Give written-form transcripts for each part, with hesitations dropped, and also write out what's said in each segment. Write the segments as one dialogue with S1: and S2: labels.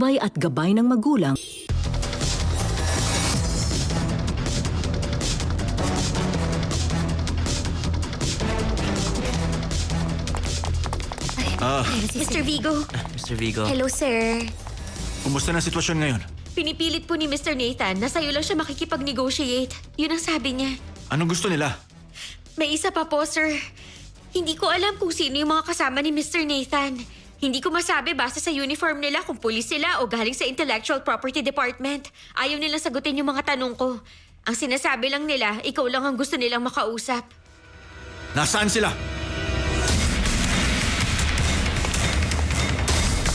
S1: at gabay ng magulang.
S2: Mr. Vigo.
S3: Mr. Vigo,
S2: Hello, sir.
S4: Kumusta na sitwasyon ngayon?
S2: Pinipilit po ni Mr. Nathan na sa'yo lang siya makikipag-negotiate. Yun ang sabi niya.
S4: Anong gusto nila?
S2: May isa pa po, sir. Hindi ko alam kung sino yung mga kasama ni Mr. Nathan. Hindi ko masabi base sa uniform nila kung pulis sila o galing sa Intellectual Property Department. Ayaw nilang sagutin yung mga tanong ko. Ang sinasabi lang nila, ikaw lang ang gusto nilang makausap.
S4: Nasaan sila?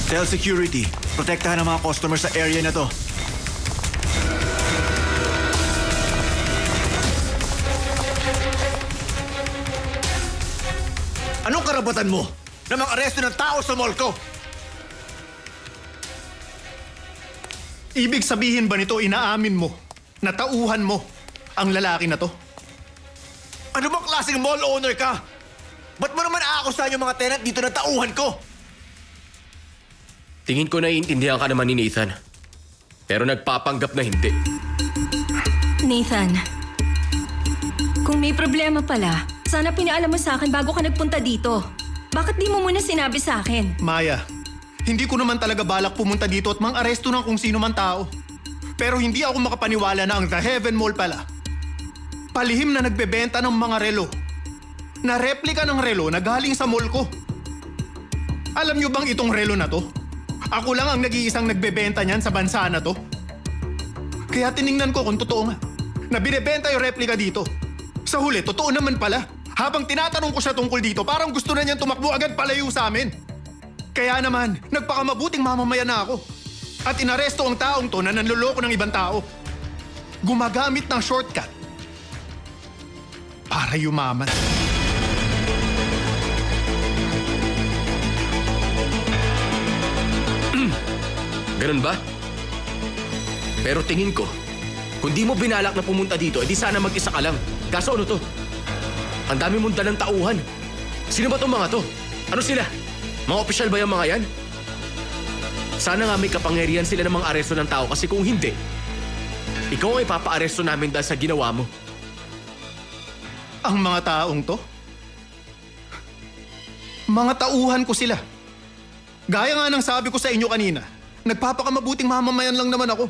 S4: Tell security, protektahan ang mga customer sa area na to. Anong karapatan mo na mang-aresto ng tao sa mall ko?
S5: Ibig sabihin ba nito inaamin mo, natauhan mo ang lalaki na to?
S4: Ano bang klaseng mall owner ka? Ba't mo naman aakusahan yung mga tenant dito na tauhan ko?
S6: Tingin ko naiintindihan ka naman ni Nathan. Pero nagpapanggap na hindi.
S7: Nathan, kung may problema pala, sana pinaalam mo sa akin bago ka nagpunta dito. Bakit di mo muna sinabi sa akin?
S5: Maya, hindi ko naman talaga balak pumunta dito at mang-aresto ng kung sino man tao. Pero hindi ako makapaniwala na ang The Heaven Mall pala. Palihim na nagbebenta ng mga relo. Na replika ng relo na galing sa mall ko. Alam niyo bang itong relo na to? Ako lang ang nag-iisang nagbebenta niyan sa bansa na to. Kaya tiningnan ko kung totoo nga na binebenta yung replika dito. Sa huli, totoo naman pala. Habang tinatanong ko siya tungkol dito, parang gusto na niyang tumakbo agad palayo sa amin. Kaya naman, nagpakamabuting mamamayan na ako. At inaresto ang taong to na nanloloko ng ibang tao. Gumagamit ng shortcut para yumaman.
S6: Ganun ba? Pero tingin ko, kung di mo binalak na pumunta dito, edi sana mag-isa ka lang. Kaso ano to? Ang dami mong dalang tauhan. Sino ba tong mga to? Ano sila? Mga opisyal ba yung mga yan? Sana nga may kapangyarihan sila ng mga aresto ng tao kasi kung hindi, ikaw ang ipapa-aresto namin dahil sa ginawa mo.
S5: Ang mga taong to? Mga tauhan ko sila. Gaya nga ng sabi ko sa inyo kanina, nagpapakamabuting mamamayan lang naman ako.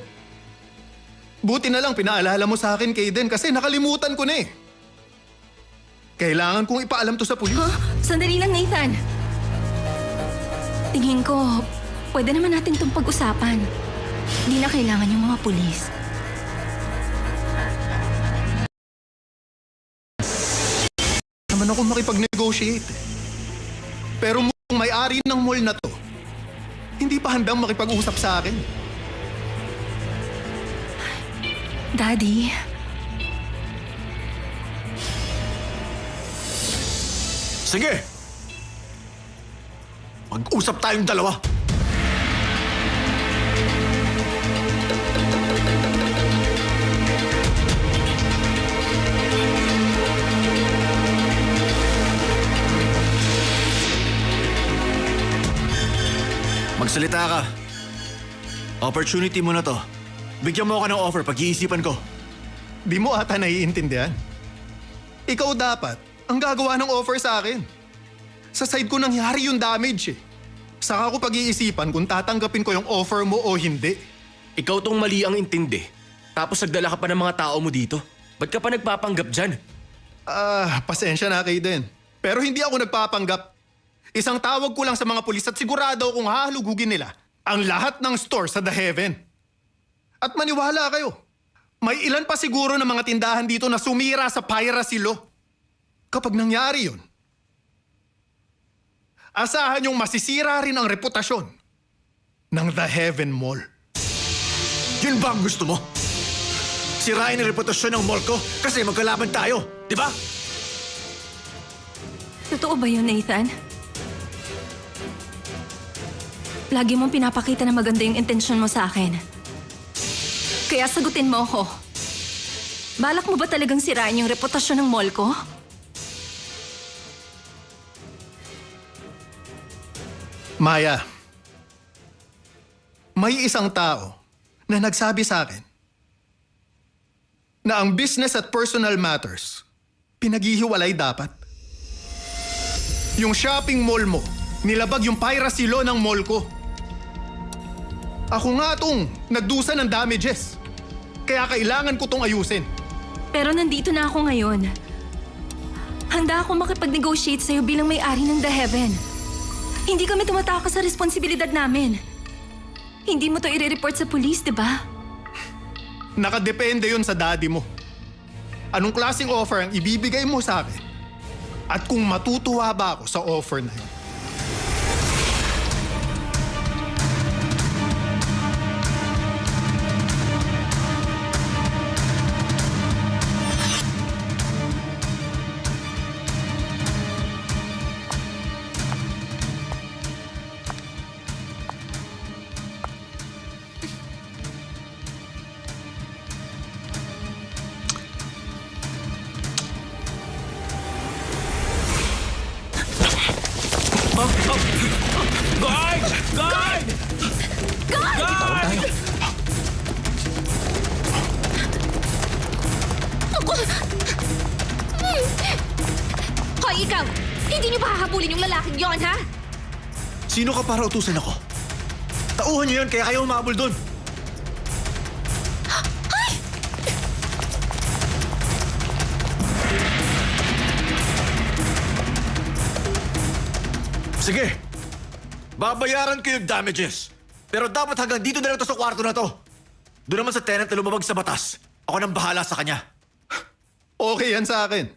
S5: Buti na lang pinaalala mo sa akin, Kaden, kasi nakalimutan ko na eh. Kailangan kong ipaalam to sa pulis.
S7: Huh? Sandali lang, Nathan. Tingin ko, pwede naman natin itong pag-usapan. Hindi na kailangan yung mga pulis.
S5: Naman ako makipag-negotiate. Pero mukhang may-ari ng mall na to, hindi pa handang makipag-usap sa akin.
S7: Daddy,
S4: Sige! Mag-usap tayong dalawa. Magsalita ka. Opportunity mo na to. Bigyan mo ako ng offer, pag-iisipan ko.
S5: Di mo ata naiintindihan. Ikaw dapat ang gagawa ng offer sa akin. Sa side ko nangyari yung damage eh. Saka ko pag-iisipan kung tatanggapin ko yung offer mo o hindi.
S6: Ikaw tong mali ang intindi. Tapos nagdala ka pa ng mga tao mo dito. Ba't ka pa nagpapanggap dyan?
S5: Pasensya na kayo din. Pero hindi ako nagpapanggap. Isang tawag ko lang sa mga pulis at sigurado akong hahalugugin nila ang lahat ng store sa The Heaven. At maniwala kayo, may ilan pa siguro ng mga tindahan dito na sumira sa piracy law. Kapag nangyari yun, asahan yung masisira rin ang reputasyon ng The Heaven Mall.
S4: Yun ba ang gusto mo? Sirain ang reputasyon ng mall ko kasi magkalaban tayo, di ba?
S7: totoo ba yun, Nathan? Lagi mong pinapakita na maganda yung intensyon mo sa akin. Kaya sagutin mo ako. Balak mo ba talagang sirain yung reputasyon ng mall ko?
S5: Maya, May isang tao na nagsabi sa akin na ang business at personal matters, pinaghihiwalay dapat. Yung shopping mall mo, nilabag yung piracy law ng mall ko. Ako nga tong nagdusa ng damages. Kaya kailangan ko tong ayusin.
S7: Pero nandito na ako ngayon. Handa ako makipag-negotiate sa'yo bilang may-ari ng The Heaven. Hindi kami tumatakas sa responsibilidad namin. Hindi mo to i-report sa police, di ba?
S5: Nakadepende yun sa daddy mo. Anong klaseng offer ang ibibigay mo sa akin? At kung matutuwa ba ako sa offer na yun?
S6: Guard! Guard! Guard!
S2: Hoy, ikaw! Hindi niyo ba hahabulin yung lalaking yon, ha?
S4: Sino ka para utusan ako? Tauhan niyo yun, kaya kayo umabol doon. Sige, babayaran ko yung damages. Pero dapat hanggang dito na lang to sa kwarto na to. Doon naman sa tenant na lumabag sa batas. Ako nang bahala sa kanya.
S5: Okay yan sa akin.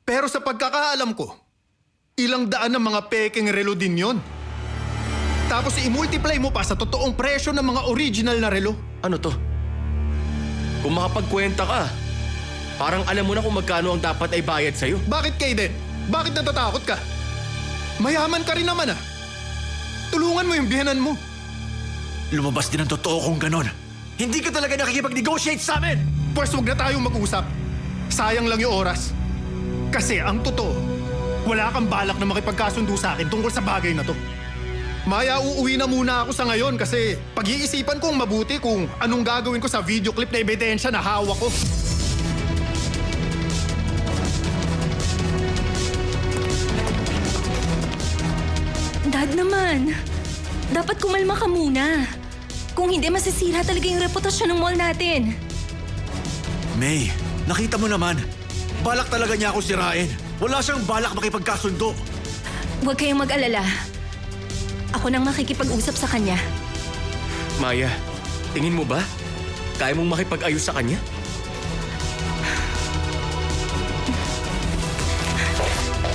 S5: Pero sa pagkakaalam ko, ilang daan ng mga peking relo din yon. Tapos i-multiply mo pa sa totoong presyo ng mga original na relo.
S6: Ano to? Kung makapagkwenta ka, parang alam mo na kung magkano ang dapat ay bayad sa'yo.
S5: Bakit Kaden? Bakit natatakot ka? Mayaman ka rin naman ah. Tulungan mo yung biyanan mo.
S4: Lumabas din ang totoo kung ganon. Hindi ka talaga nakikipag-negotiate sa amin!
S5: Pwes huwag na tayong mag-usap. Sayang lang yung oras. Kasi ang totoo, wala kang balak na makipagkasundo sa akin tungkol sa bagay na to. Maya, uuwi na muna ako sa ngayon kasi pag-iisipan kong mabuti kung anong gagawin ko sa video clip na ebidensya na hawak ko.
S7: Dad naman, dapat kumalma ka muna. Kung hindi, masisira talaga yung reputasyon ng mall natin.
S4: May, nakita mo naman. Balak talaga niya ako sirain. Wala siyang balak makipagkasundo.
S7: Huwag kayong mag-alala. Ako nang makikipag-usap sa kanya.
S6: Maya, tingin mo ba? Kaya mong makipag-ayos sa kanya?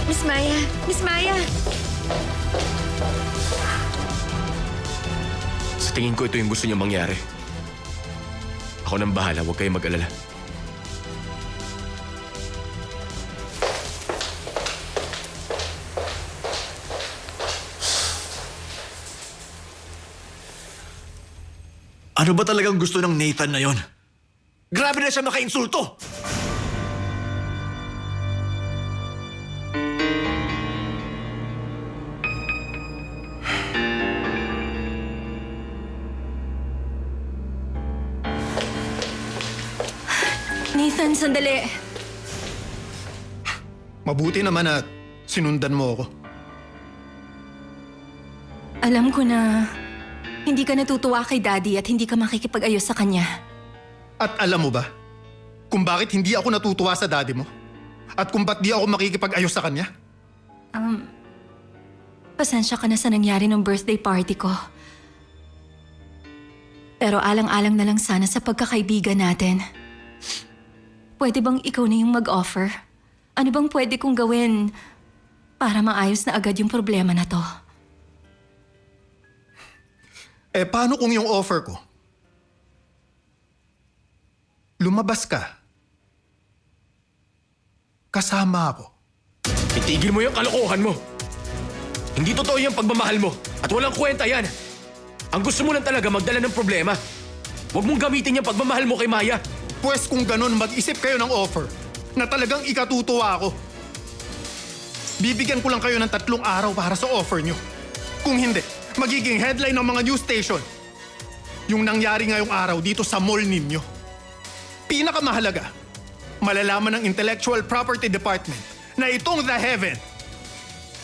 S2: Miss Maya! Miss Maya!
S6: Sa tingin ko ito yung gusto niya mangyari. Ako nang bahala, huwag kayong mag-alala.
S4: Ano ba talagang gusto ng Nathan na yon? Grabe na siya makainsulto!
S7: Nathan, sandali.
S5: Mabuti naman at sinundan mo ako.
S7: Alam ko na hindi ka natutuwa kay Daddy at hindi ka makikipag-ayos sa kanya.
S5: At alam mo ba kung bakit hindi ako natutuwa sa daddy mo? At kung ba't di ako makikipag-ayos sa kanya?
S7: Pasensya ka na sa nangyari ng birthday party ko. Pero alang-alang na lang sana sa pagkakaibigan natin. Pwede bang ikaw na yung mag-offer? Ano bang pwede kong gawin para maayos na agad yung problema na to?
S5: Eh paano kung yung offer ko? Lumabas ka. Kasama ako.
S6: Itigil mo yung kalokohan mo. Hindi totoo yung pagmamahal mo. At walang kwenta yan. Ang gusto mo lang talaga magdala ng problema. Huwag mong gamitin yung pagmamahal mo kay Maya.
S5: Pwes kung ganun, mag-isip kayo ng offer na talagang ikatutuwa ako. Bibigyan ko lang kayo ng 3 araw para sa offer nyo. Kung hindi, magiging headline ng mga news station. yung nangyari ngayong araw dito sa mall ninyo. Pinakamahalaga, malalaman ng Intellectual Property Department na itong The Heaven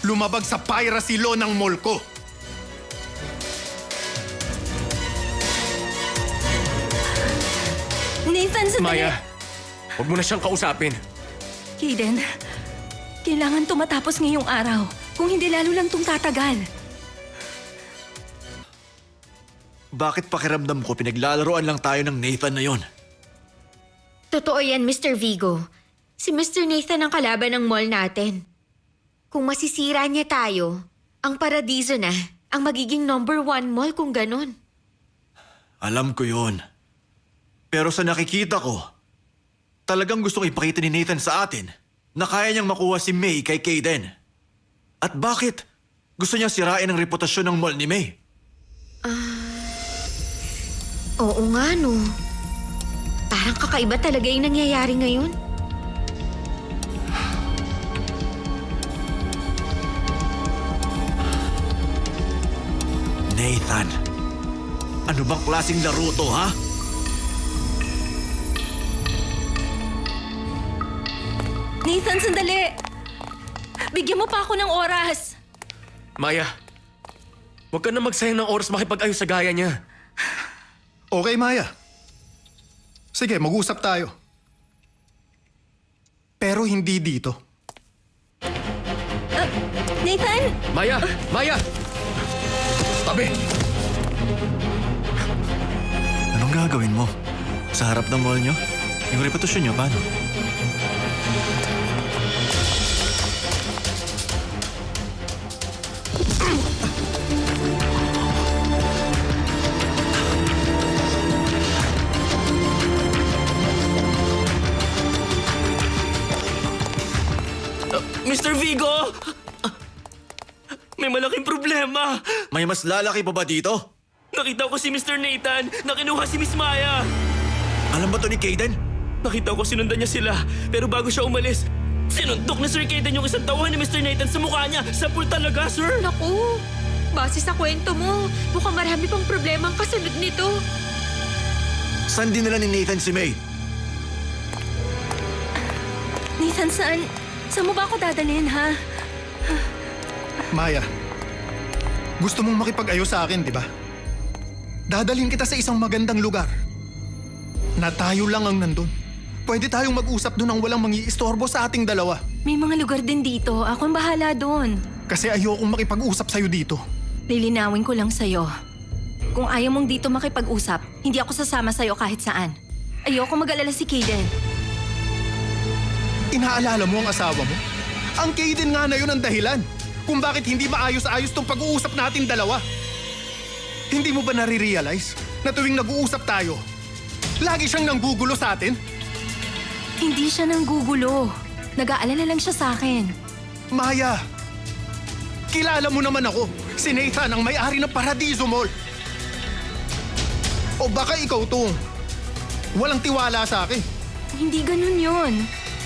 S5: lumabag sa piracy law ng mall ko.
S7: Nathan, sandali!
S6: Maya, huwag mo na siyang kausapin.
S7: Kaden, kailangan to matapos ngayong araw. Kung hindi, lalo lang tong tatagal.
S4: Bakit pakiramdam ko pinaglalaroan lang tayo ng Nathan na yon?
S2: Totoo yan, Mr. Vigo. Si Mr. Nathan ang kalaban ng mall natin. Kung masisira niya tayo, ang Paradiso na ang magiging #1 mall kung ganun.
S4: Alam ko yon. Pero sa nakikita ko, talagang gustong ipakita ni Nathan sa atin na kaya niyang makuha si May kay Kaden. At bakit? Gusto niya sirain ang reputasyon ng mall ni May.
S2: Oo nga, no. Parang kakaiba talaga yung nangyayari ngayon.
S4: Nathan, ano bang klaseng laro to, ha?
S7: Nathan, sandali! Bigyan mo pa ako ng oras.
S6: Maya, huwag ka na magsayang ng oras makipag-ayos sa gaya niya.
S5: Okay, Maya. Sige, mag-usap tayo. Pero hindi dito.
S7: Nathan!
S6: Maya! Maya! Tabi!
S4: Anong gagawin mo? Sa harap ng mall niyo? Yung reputasyon niyo, paano?
S1: Mr. Vigo! May malaking problema.
S4: May mas lalaki pa ba dito?
S1: Nakita ko si Mr. Nathan na kinuha si Miss Maya.
S4: Alam ba to ni Kaden?
S1: Nakita ko sinundan niya sila. Pero bago siya umalis, sinundok ni Sir Kaden yung isang tauhan ni Mr. Nathan sa mukha niya. Sampul talaga, sir.
S2: Naku, base sa kwento mo, mukhang marami pang problema ang kasunod nito.
S4: Saan dinala ni Nathan si May?
S7: Nathan, saan? Saan mo ba ako dadalhin, ha?
S5: Maya, gusto mong makipag-ayos sa akin, di ba? Dadalhin kita sa isang magandang lugar. Na tayo lang ang nandun. Pwede tayong mag-usap doon ang walang mangiistorbo sa ating dalawa.
S7: May mga lugar din dito. Ako ang bahala doon.
S5: Kasi ayokong makipag-usap sa'yo dito.
S7: Lilinawin ko lang sa'yo. Kung ayaw mong dito makipag-usap, hindi ako sasama sa'yo kahit saan. Ayoko mag-alala si Kaden.
S5: Inaalala mo ang asawa mo? Ang Kaden nga na yun ang dahilan kung bakit hindi maayos-ayos tong pag-uusap natin dalawa. Hindi mo ba nare-realize na tuwing nag-uusap tayo, lagi siyang nanggugulo sa atin?
S7: Hindi siya nang gugulo. Nag-aalala lang siya sa akin.
S5: Maya, kilala mo naman ako, si Nathan ang may-ari ng Paradiso Mall. O baka ikaw tong walang tiwala sa akin.
S7: Hindi ganun yun.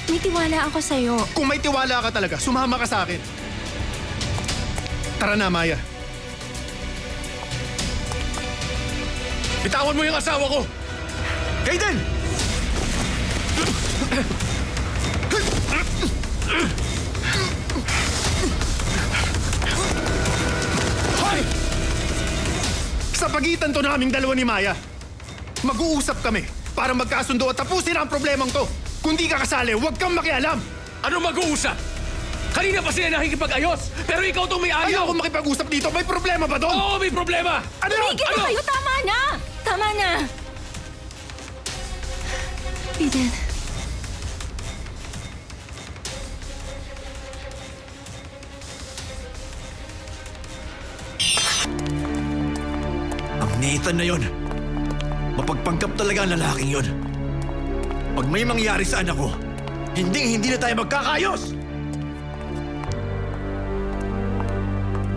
S7: May tiwala ako sa'yo.
S5: Kung may tiwala ka talaga, sumama ka sa akin. Tara na, Maya.
S6: Bitawan mo yung asawa ko!
S4: Kaden!
S5: Hoy! Sa pagitan to naming dalawa ni Maya, mag-uusap kami para magkasundo at tapusin ang problemang to. Kung di ka kasali, huwag kang makialam.
S6: Ano mag-uusap? Kanina pa sila nakikipag-ayos, pero ikaw tong may
S5: Ayaw
S6: ayaw!
S5: akong makipag-usap dito. May problema ba doon?
S6: Oo, may problema!
S5: Ano?
S7: Tumigil na kayo! Tama na! Tama na! Kaden.
S4: Ang Nathan na yon, mapagpanggap talaga ang lalaking yon. Pag may mangyari sa anak ko, hindi na tayo magkakayos!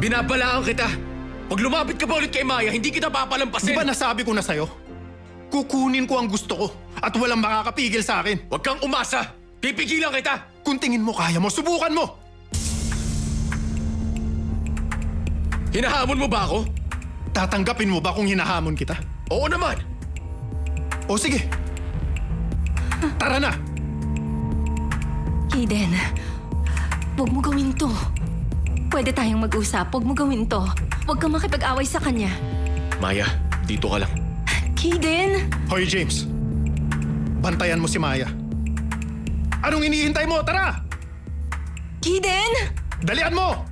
S6: Binabalaan kita! Pag lumapit ka pa ulit kay Maya, hindi kita
S5: Di
S6: papalampasin!
S5: ba nasabi ko na sa'yo? Kukunin ko ang gusto ko at walang makakapigil sa akin.
S6: Huwag kang umasa! Pipigilan kita!
S5: Kung tingin mo kaya mo, subukan mo!
S6: Hinahamon mo ba ako?
S5: Tatanggapin mo ba kung hinahamon kita?
S6: Oo naman!
S5: O sige. Tara na!
S7: Kaden, huwag mo gawin to. Pwede tayong mag-usap. Huwag mo gawin to. Huwag kang makipag-away sa kanya.
S6: Maya, dito ka lang.
S7: Kaden!
S5: Hoy, James. Bantayan mo si Maya. Anong hinihintay mo? Tara!
S7: Kaden!
S5: Dalian mo!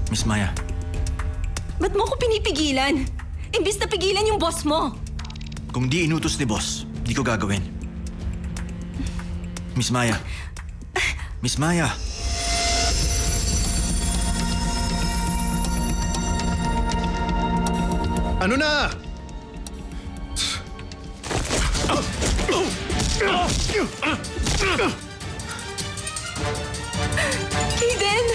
S4: Miss Maya,
S7: Ba't mo ko pinipigilan? Imbis na pigilan yung boss mo.
S4: kung di inutos ni boss, di ko gagawin. Miss Maya. Miss Maya.
S5: Ano na?
S7: Kaden!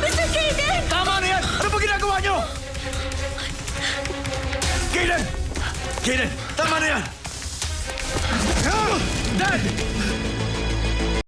S7: Mr. Kaden!
S4: Tama na yan! Ano ba ginagawa niyo? Kaden! Kaden! Tama na yan! Dad!